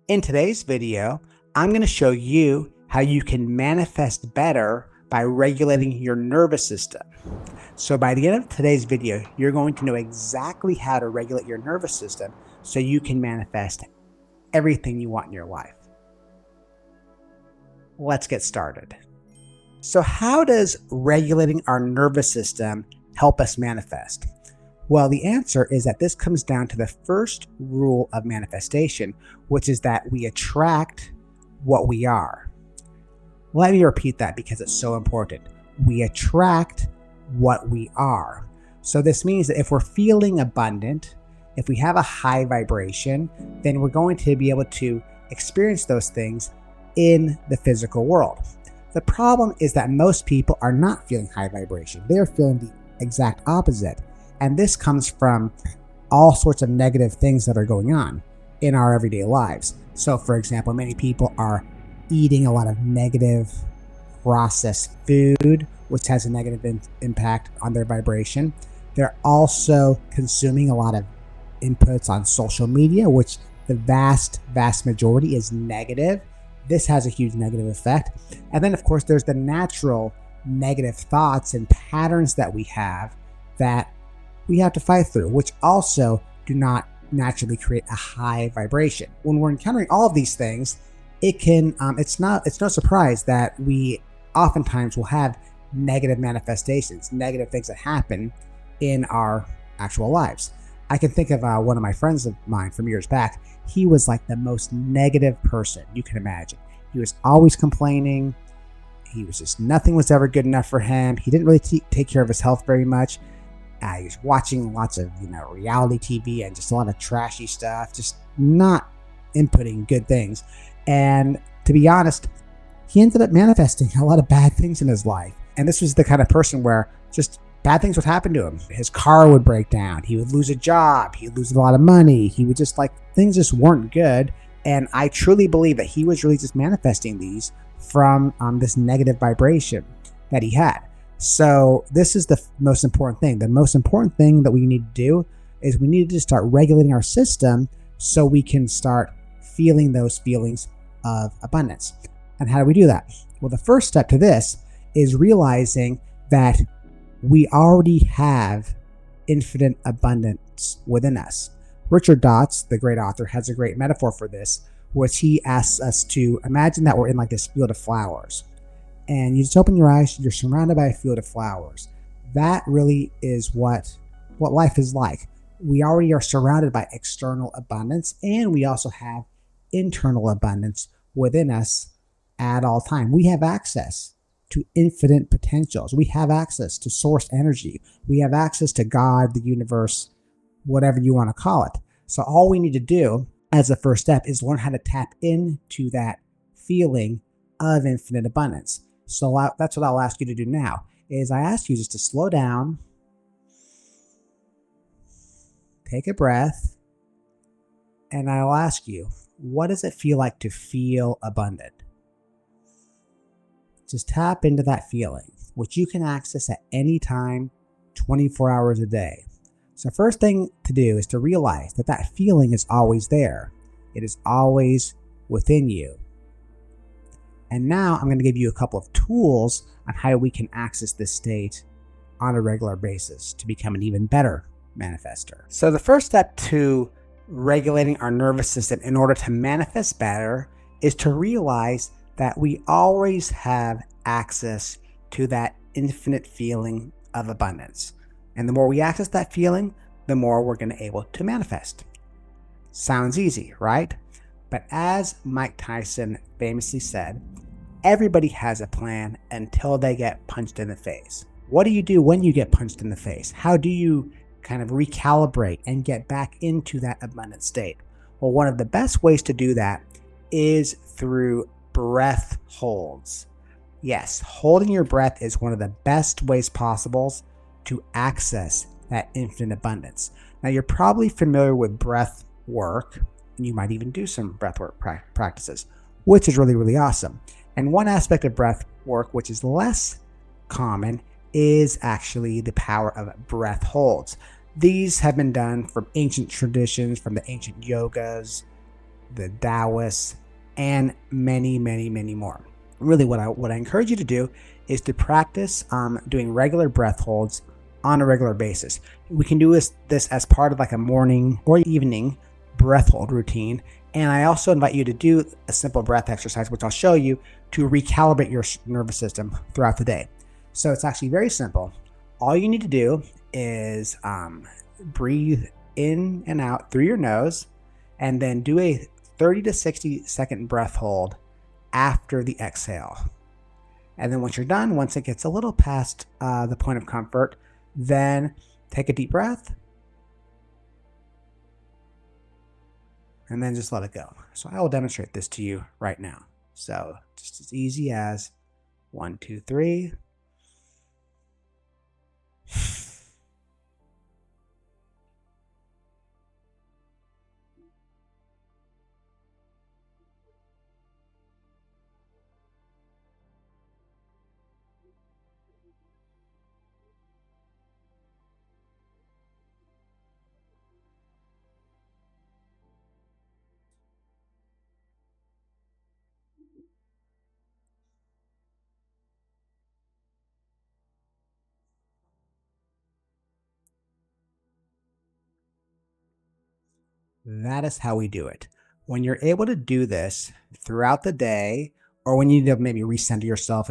In today's video, I'm going to show you how you can manifest better by regulating your nervous system. So by the end of today's video, you're going to know exactly how to regulate your nervous system so you can manifest everything you want in your life. Let's get started. So how does regulating our nervous system help us manifest? Well, the answer is that this comes down to the first rule of manifestation, which is that we attract what we are. Let me repeat that because it's so important. We attract what we are. So this means that if we're feeling abundant, if we have a high vibration, then we're going to be able to experience those things in the physical world. The problem is that most people are not feeling high vibration. They're feeling the exact opposite. And this comes from all sorts of negative things that are going on in our everyday lives. So for example, many people are eating a lot of negative processed food, which has a negative impact on their vibration. They're also consuming a lot of inputs on social media, which the vast majority is negative. This has a huge negative effect. And then of course, there's the natural negative thoughts and patterns that we have that we have to fight through, which also do not naturally create a high vibration. When we're encountering all of these things, it's no surprise that we oftentimes will have negative manifestations, negative things that happen in our actual lives. I can think of one of my friends of mine from years back. He was like the most negative person you can imagine. He was always complaining. He was just, nothing was ever good enough for him. He didn't really take care of his health very much. He was watching lots of, reality TV and just a lot of trashy stuff, just not inputting good things. And to be honest, he ended up manifesting a lot of bad things in his life. And this was the kind of person where just bad things would happen to him. His car would break down. He would lose a job. He would lose a lot of money. He would just things just weren't good. And I truly believe that he was really just manifesting these from this negative vibration that he had. So this is the most important thing. The most important thing that we need to do is we need to start regulating our system so we can start feeling those feelings of abundance. And how do we do that? Well, the first step to this is realizing that we already have infinite abundance within us. Richard Dotz, the great author, has a great metaphor for this, which he asks us to imagine that we're in this field of flowers. And you just open your eyes, you're surrounded by a field of flowers. That really is what life is like. We already are surrounded by external abundance, and we also have internal abundance within us at all time. We have access to infinite potentials. We have access to source energy. We have access to God, the universe, whatever you want to call it. So all we need to do as a first step is learn how to tap into that feeling of infinite abundance. So that's what I'll ask you to do now, is I ask you just to slow down, take a breath, and I'll ask you, what does it feel like to feel abundant? Just tap into that feeling, which you can access at any time, 24 hours a day. So first thing to do is to realize that that feeling is always there. It is always within you. And now I'm going to give you a couple of tools on how we can access this state on a regular basis to become an even better manifester. So the first step to regulating our nervous system in order to manifest better is to realize that we always have access to that infinite feeling of abundance. And the more we access that feeling, the more we're going to be able to manifest. Sounds easy, right? But as Mike Tyson famously said, everybody has a plan until they get punched in the face. What do you do when you get punched in the face? How do you kind of recalibrate and get back into that abundant state? Well, one of the best ways to do that is through breath holds. Yes, holding your breath is one of the best ways possible to access that infinite abundance. Now, you're probably familiar with breath work, and you might even do some breath work practices, which is really, really awesome. And one aspect of breath work, which is less common, is actually the power of breath holds. These have been done from ancient traditions, from the ancient yogas, the Taoists, and many, many, many more. Really, what I encourage you to do is to practice doing regular breath holds on a regular basis. We can do this as part of like a morning or evening breath hold routine. And I also invite you to do a simple breath exercise, which I'll show you, to recalibrate your nervous system throughout the day. So it's actually very simple. All you need to do is breathe in and out through your nose, and then do a 30 to 60 second breath hold after the exhale. And then once you're done, once it gets a little past the point of comfort, then take a deep breath and then just let it go. So I will demonstrate this to you right now. So just as easy as 1, 2, 3. That is how we do it. When you're able to do this throughout the day, or when you need to maybe recenter yourself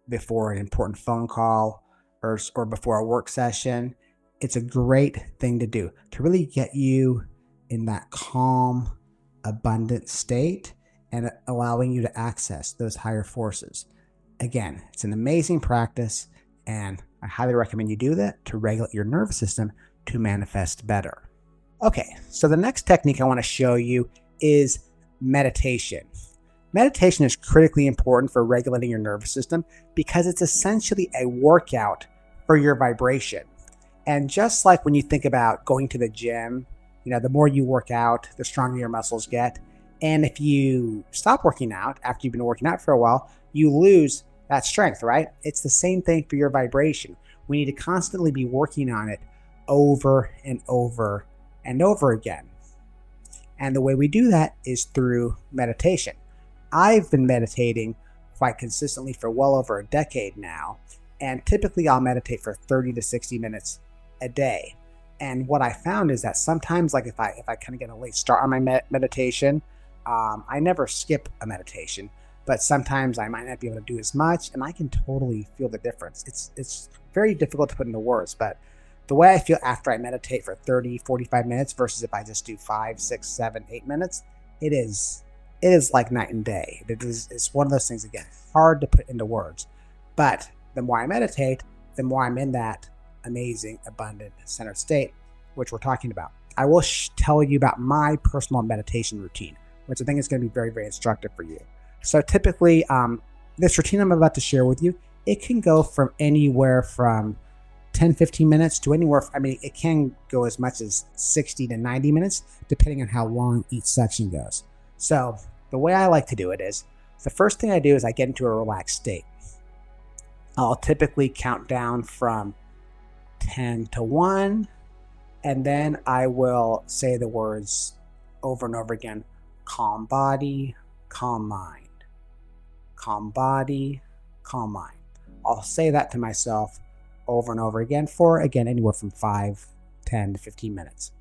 before an important phone call or before a work session, it's a great thing to do to really get you in that calm, abundant state and allowing you to access those higher forces. Again, it's an amazing practice, and I highly recommend you do that to regulate your nervous system to manifest better. Okay, so the next technique I want to show you is meditation. Meditation is critically important for regulating your nervous system because it's essentially a workout for your vibration. And just like when you think about going to the gym, the more you work out, the stronger your muscles get. And if you stop working out after you've been working out for a while, you lose that strength, right? It's the same thing for your vibration. We need to constantly be working on it over and over and over again. And the way we do that is through meditation. I've been meditating quite consistently for well over a decade now, and typically I'll meditate for 30 to 60 minutes a day. And what I found is that sometimes, like if I kind of get a late start on my meditation, I never skip a meditation, but sometimes I might not be able to do as much, and I can totally feel the difference. It's very difficult to put into words, but the way I feel after I meditate for 30, 45 minutes versus if I just do 5, 6, 7, 8 minutes, it is like night and day. It's one of those things, again, hard to put into words. But the more I meditate, the more I'm in that amazing, abundant, centered state, which we're talking about. I will tell you about my personal meditation routine, which I think is going to be very, very instructive for you. So typically, this routine I'm about to share with you, it can go from anywhere from 10, 15 minutes to anywhere, it can go as much as 60 to 90 minutes, depending on how long each section goes. So the way I like to do it is, the first thing I do is I get into a relaxed state. I'll typically count down from 10 to 1, and then I will say the words over and over again: calm body, calm mind. Calm body, calm mind. I'll say that to myself over and over again for, again, anywhere from 5, 10 to 15 minutes.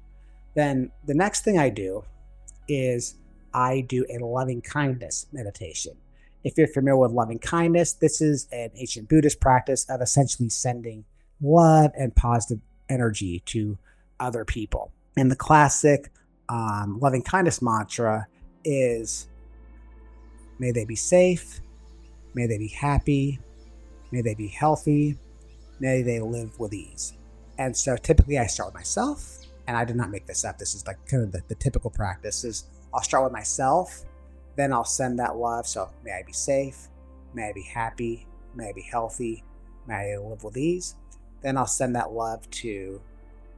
Then the next thing I do is I do a loving kindness meditation. If you're familiar with loving kindness, this is an ancient Buddhist practice of essentially sending love and positive energy to other people. And the classic loving kindness mantra is, may they be safe, may they be happy, may they be healthy, may they live with ease. And so typically I start with myself, and I did not make this up. This is like kind of the typical practice is I'll start with myself, then I'll send that love. So may I be safe, may I be happy, may I be healthy, may I live with ease. Then I'll send that love to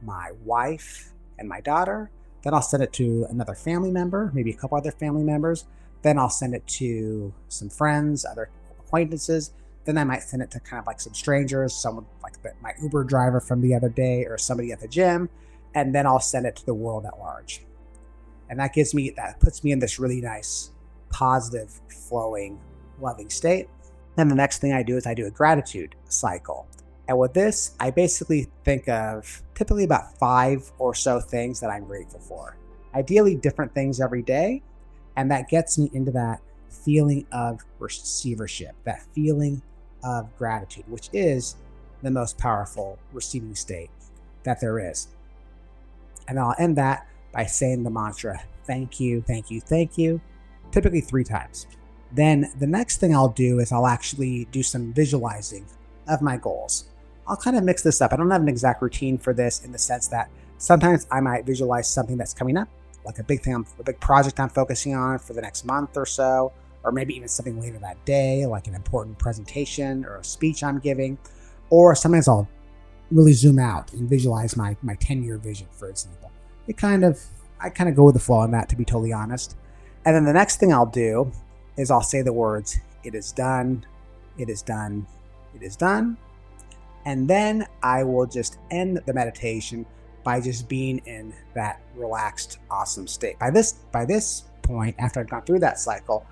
my wife and my daughter. Then I'll send it to another family member, maybe a couple other family members. Then I'll send it to some friends, other acquaintances. Then I might send it to kind of like some strangers, someone like my Uber driver from the other day or somebody at the gym. And then I'll send it to the world at large. And that puts me in this really nice, positive, flowing, loving state. Then the next thing I do is I do a gratitude cycle. And with this, I basically think of typically about 5 or so things that I'm grateful for. Ideally, different things every day. And that gets me into that feeling of receivership, that feeling of gratitude, which is the most powerful receiving state that there is. And I'll end that by saying the mantra, thank you, thank you, thank you, typically 3 times. Then the next thing I'll do is I'll actually do some visualizing of my goals. I'll kind of mix this up. I don't have an exact routine for this in the sense that sometimes I might visualize something that's coming up, like a big project I'm focusing on for the next month or so, or maybe even something later that day, like an important presentation or a speech I'm giving. Or sometimes I'll really zoom out and visualize my 10-year vision, for example. I kind of go with the flow on that, to be totally honest. And then the next thing I'll do is I'll say the words, it is done, it is done, it is done. And then I will just end the meditation by just being in that relaxed, awesome state. By this point, after I've gone through that cycle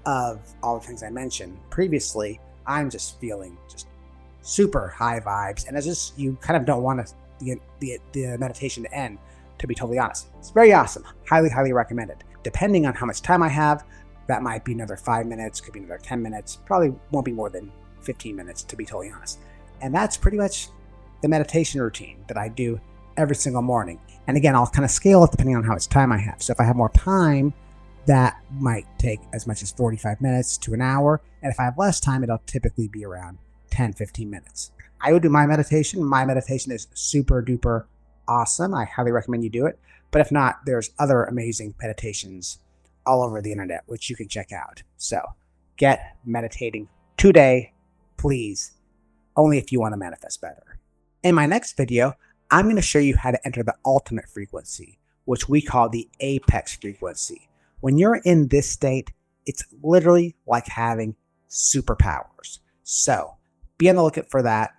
of all the things I mentioned previously, I'm just feeling just super high vibes. And it's just, you kind of don't want the meditation to end, to be totally honest. It's very awesome. Highly, highly recommended. Depending on how much time I have, that might be another 5 minutes, could be another 10 minutes, probably won't be more than 15 minutes, to be totally honest. And that's pretty much the meditation routine that I do every single morning. And again, I'll kind of scale it depending on how much time I have. So if I have more time, that might take as much as 45 minutes to an hour. And if I have less time, it'll typically be around 10, 15 minutes. I would do my meditation. My meditation is super duper awesome. I highly recommend you do it. But if not, there's other amazing meditations all over the internet, which you can check out. So get meditating today, please. Only if you want to manifest better. In my next video, I'm going to show you how to enter the ultimate frequency, which we call the apex frequency. When you're in this state, it's literally like having superpowers. So be on the lookout for that.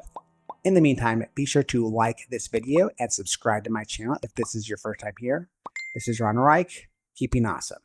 In the meantime, be sure to like this video and subscribe to my channel if this is your first time here. This is Reich, keeping awesome.